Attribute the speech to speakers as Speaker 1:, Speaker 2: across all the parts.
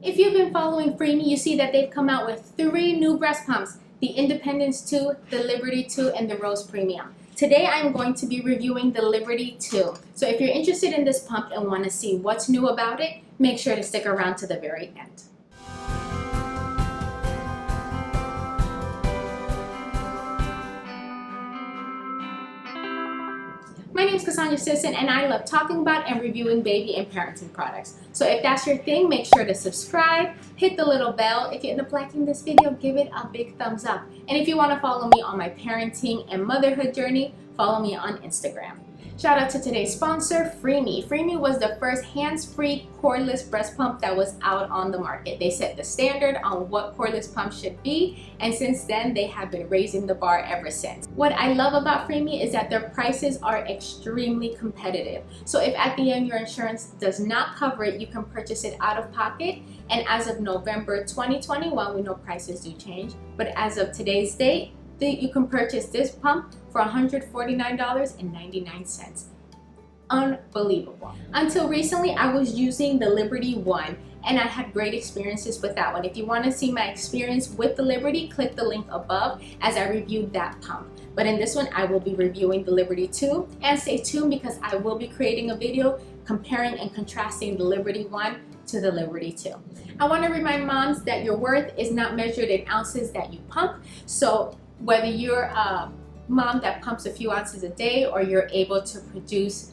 Speaker 1: If you've been following Freemie, you see that they've come out with 3 new breast pumps, the Independence 2, the Liberty 2, and the Rose Premium. Today I'm going to be reviewing the Liberty 2. So if you're interested in this pump and want to see what's new about it, make sure to stick around to the very end. My name is Kasandra Sison and I love talking about and reviewing baby and parenting products. So if that's your thing, make sure to subscribe, hit the little bell. If you end up liking this video, give it a big thumbs up. And if you want to follow me on my parenting and motherhood journey, follow me on Instagram. Shout out to today's sponsor, Freemie. Freemie was the first hands-free cordless breast pump that was out on the market. They set the standard on what cordless pumps should be, and since then they have been raising the bar ever since. What I love about Freemie is that their prices are extremely competitive. So if at the end your insurance does not cover it, you can purchase it out of pocket. And as of November 2021, we know prices do change, but as of today's date, you can purchase this pump for $149.99. Unbelievable. Until recently, I was using the Liberty 1 and I had great experiences with that one. If you want to see my experience with the Liberty, click the link above as I reviewed that pump. But in this one, I will be reviewing the Liberty 2, and stay tuned because I will be creating a video comparing and contrasting the Liberty 1 to the Liberty 2. I want to remind moms that your worth is not measured in ounces that you pump. So whether you're a mom that pumps a few ounces a day or you're able to produce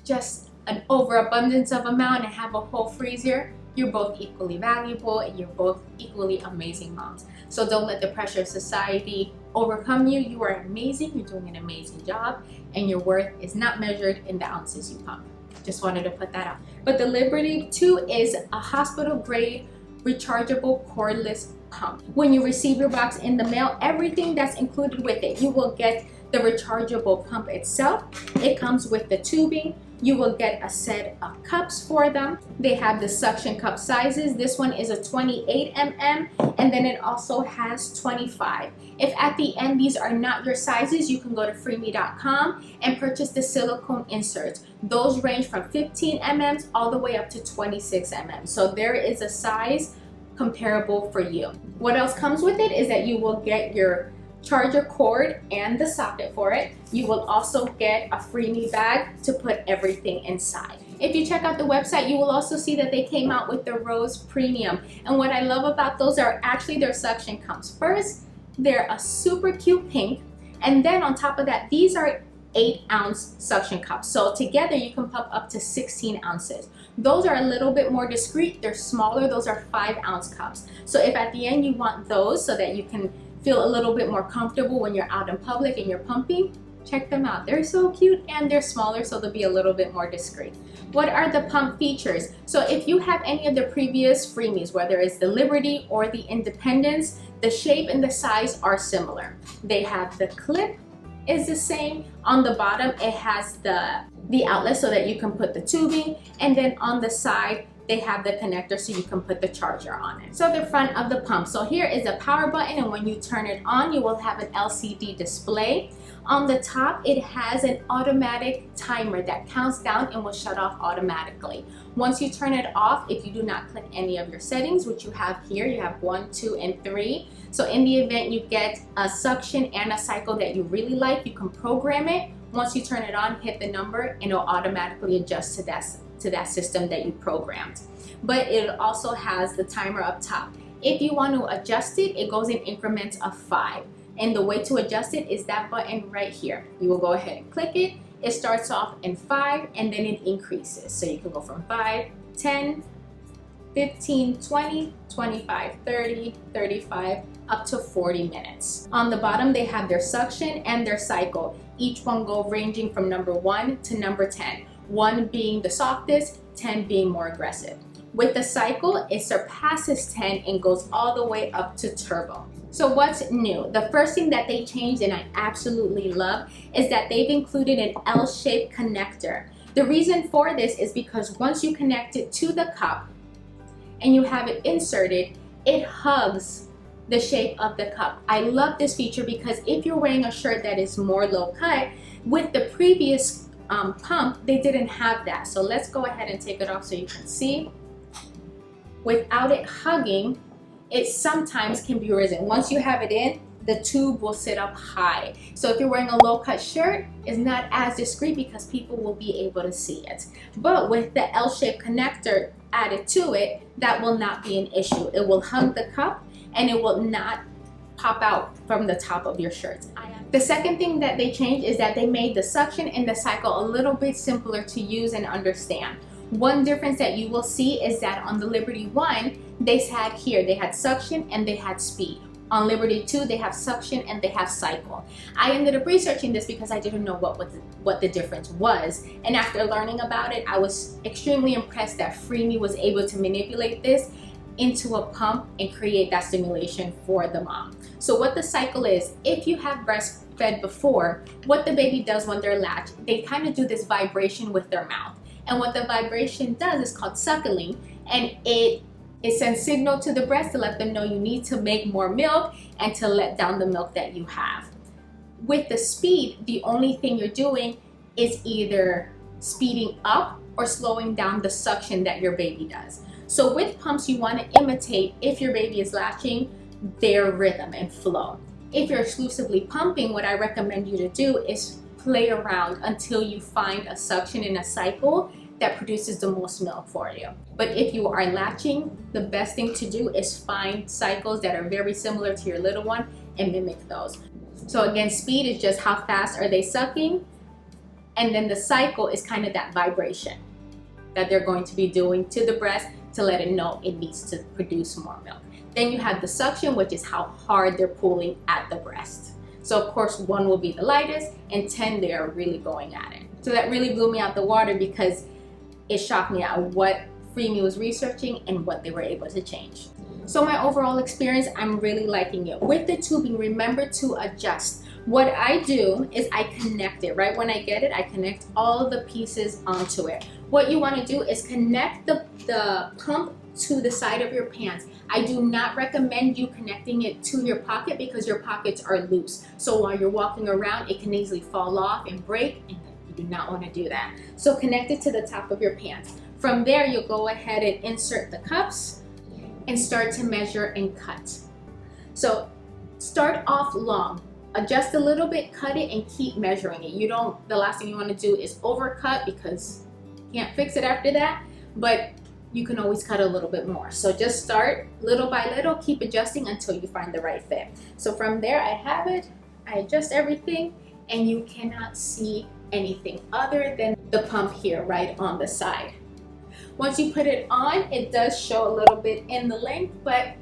Speaker 1: just an overabundance of amount and have a whole freezer, you're both equally valuable and you're both equally amazing moms. So don't let the pressure of society overcome you. You are amazing, you're doing an amazing job, and your worth is not measured in the ounces you pump. Just wanted to put that out. But the Liberty 2 is a hospital grade rechargeable cordless pump. When you receive your box in the mail, everything that's included with it, you will get the rechargeable pump itself. It comes with the tubing. You will get a set of cups for them. They have the suction cup sizes. This one is a 28 mm, and then it also has 25. If at the end these are not your sizes, you can go to freemie.com and purchase the silicone inserts. Those range from 15 mm all the way up to 26 mm. So there is a size comparable for you. What else comes with it is that you will get your charger cord and the socket for it. You will also get a Freemie bag to put everything inside. If you check out the website, you will also see that they came out with the Rose Premium. And what I love about those are actually their suction cups. First, they're a super cute pink. And then on top of that, these are 8-ounce suction cups. So together you can pump up to 16 ounces. Those are a little bit more discreet. They're smaller. Those are 5-ounce cups. So if at the end you want those so that you can feel a little bit more comfortable when you're out in public and you're pumping, check them out. They're so cute and they're smaller, so they'll be a little bit more discreet. What are the pump features? So if you have any of the previous Freemies, whether it's the Liberty or the Independence, the shape and the size are similar. They have the clip is the same. On the bottom, it has the outlet so that you can put the tubing, and then on the side, they have the connector so you can put the charger on it. So the front of the pump. So here is a power button, and when you turn it on, you will have an LCD display. On the top, it has an automatic timer that counts down and will shut off automatically. Once you turn it off, if you do not click any of your settings, which you have here, you have 1, 2, and 3. So in the event you get a suction and a cycle that you really like, you can program it. Once you turn it on, hit the number, and it'll automatically adjust to that system that you programmed. But it also has the timer up top. If you want to adjust it, it goes in increments of 5. And the way to adjust it is that button right here. You will go ahead and click it. It starts off in 5 and then it increases. So you can go from 5, 10, 15, 20, 25, 30, 35, up to 40 minutes. On the bottom, they have their suction and their cycle. Each one go ranging from number 1 to number 10. 1 being the softest, 10 being more aggressive. With the cycle, it surpasses 10 and goes all the way up to turbo. So what's new? The first thing that they changed, and I absolutely love, is that they've included an L-shaped connector. The reason for this is because once you connect it to the cup and you have it inserted, it hugs the shape of the cup. I love this feature because if you're wearing a shirt that is more low cut, with the previous pump, they didn't have that. So let's go ahead and take it off so you can see. without it hugging, it sometimes can be risen. Once you have it in, the tube will sit up high. So if you're wearing a low-cut shirt, it's not as discreet because people will be able to see it. But with the L-shaped connector added to it, that will not be an issue. It will hug the cup and it will not pop out from the top of your shirt. The second thing that they changed is that they made the suction and the cycle a little bit simpler to use and understand. One difference that you will see is that on the Liberty 1, they had suction and they had speed. On Liberty 2, they have suction and they have cycle. I ended up researching this because I didn't know what the difference was. And after learning about it, I was extremely impressed that Freemie was able to manipulate this into a pump and create that stimulation for the mom. So what the cycle is, if you have breastfed before, what the baby does when they're latched, they kind of do this vibration with their mouth. And what the vibration does is called suckling, and it sends signal to the breast to let them know you need to make more milk and to let down the milk that you have. With the speed, the only thing you're doing is either speeding up or slowing down the suction that your baby does. So with pumps, you want to imitate, if your baby is latching, their rhythm and flow. If you're exclusively pumping, what I recommend you to do is play around until you find a suction in a cycle that produces the most milk for you. But if you are latching, the best thing to do is find cycles that are very similar to your little one and mimic those. So again, speed is just how fast are they sucking, and then the cycle is kind of that vibration that they're going to be doing to the breast to let it know it needs to produce more milk. Then you have the suction, which is how hard they're pulling at the breast. So of course, 1 will be the lightest and 10, they are really going at it. So that really blew me out the water because it shocked me at what Freemie was researching and what they were able to change. So my overall experience, I'm really liking it. With the tubing, remember to adjust. What I do is I connect it. Right when I get it, I connect all the pieces onto it. What you want to do is connect the pump to the side of your pants. I do not recommend you connecting it to your pocket because your pockets are loose. So while you're walking around, it can easily fall off and break, and you do not want to do that. So connect it to the top of your pants. From there, you'll go ahead and insert the cups and start to measure and cut. So start off long, adjust a little bit, cut it, and keep measuring it. The last thing you want to do is overcut because you can't fix it after that, but you can always cut a little bit more. So just start little by little, keep adjusting until you find the right fit. So from there, I have it, I adjust everything, and you cannot see anything other than the pump here right on the side. Once you put it on, it does show a little bit in the length, but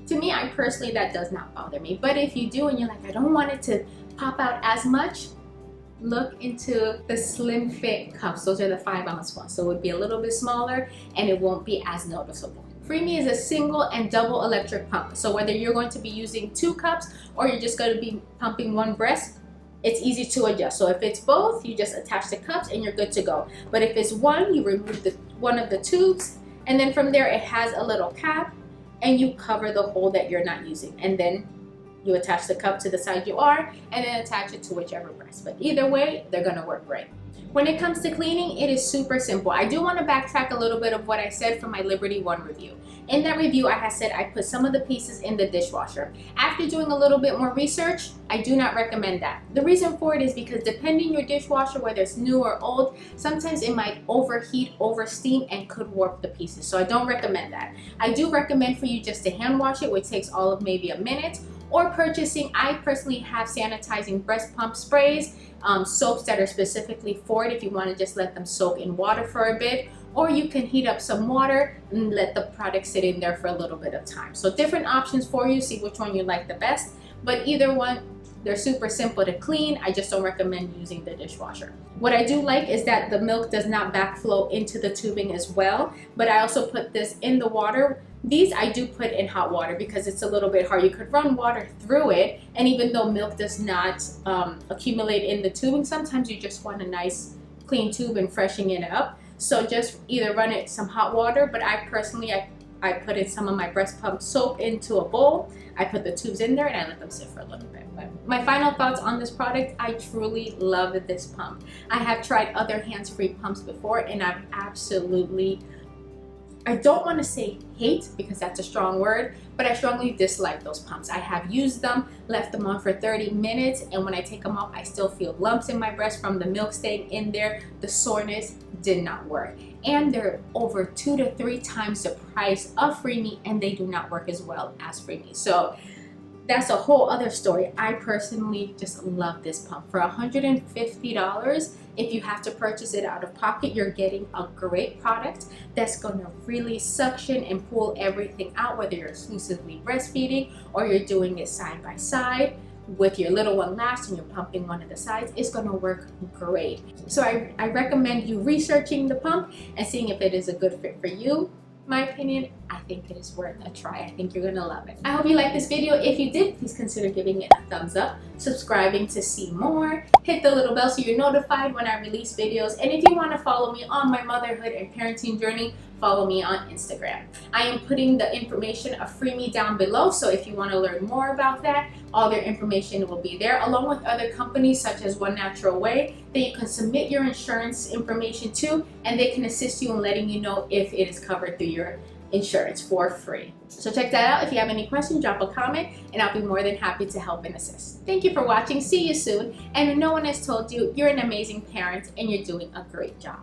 Speaker 1: to me, I personally, that does not bother me. But if you do and you're like, I don't want it to pop out as much, look into the slim fit cups. Those are the 5-ounce ones. So it would be a little bit smaller and it won't be as noticeable. Freemie is a single and double electric pump. So whether you're going to be using 2 cups or you're just going to be pumping 1 breast, it's easy to adjust. So if it's both, you just attach the cups and you're good to go. But if it's 1, you remove one of the tubes, and then from there it has a little cap and you cover the hole that you're not using. And then you attach the cup to the side you are and then attach it to whichever breast. But either way, they're gonna work great. When it comes to cleaning, it is super simple. I do want to backtrack a little bit of what I said from my Liberty 1 review. In that review, I had said I put some of the pieces in the dishwasher. After doing a little bit more research, I do not recommend that. The reason for it is because depending your dishwasher, whether it's new or old, sometimes it might overheat, oversteam, and could warp the pieces. So I don't recommend that. I do recommend for you just to hand wash it, which takes all of maybe a minute, or purchasing, I personally have sanitizing breast pump sprays, soaps that are specifically for it if you want to just let them soak in water for a bit, or you can heat up some water and let the product sit in there for a little bit of time. So different options for you, see which one you like the best, but either one, they're super simple to clean. I just don't recommend using the dishwasher. What I do like is that the milk does not backflow into the tubing as well, but I also put this in the water. These I do put in hot water because it's a little bit hard. You could run water through it, and even though milk does not accumulate in the tubing, sometimes you just want a nice clean tube and freshening it up. So just either run it some hot water, but I personally, I put in some of my breast pump soap into a bowl. I put the tubes in there and I let them sit for a little bit. But my final thoughts on this product, I truly love this pump. I have tried other hands-free pumps before and I've absolutely I don't want to say hate because that's a strong word, but I strongly dislike those pumps. I have used them, left them on for 30 minutes, and when I take them off, I still feel lumps in my breast from the milk staying in there. The soreness did not work. And they're over 2 to 3 times the price of Freemie, and they do not work as well as Freemie. So that's a whole other story. I personally just love this pump. For $150, if you have to purchase it out of pocket, you're getting a great product that's going to really suction and pull everything out, whether you're exclusively breastfeeding or you're doing it side by side with your little one last and you're pumping one of the sides. It's going to work great. So I recommend you researching the pump and seeing if it is a good fit for you. My opinion, I think it is worth a try. I think you're gonna love it. I hope you liked this video. If you did, please consider giving it a thumbs up, subscribing to see more, hit the little bell so you're notified when I release videos, and if you want to follow me on my motherhood and parenting journey, follow me on Instagram. I am putting the information of Freemie down below, so if you want to learn more about that, all their information will be there, along with other companies such as One Natural Way that you can submit your insurance information to, and they can assist you in letting you know if it is covered through your insurance for free. So check that out. If you have any questions, drop a comment and I'll be more than happy to help and assist. Thank you for watching. See you soon. And if no one has told you, you're an amazing parent and you're doing a great job.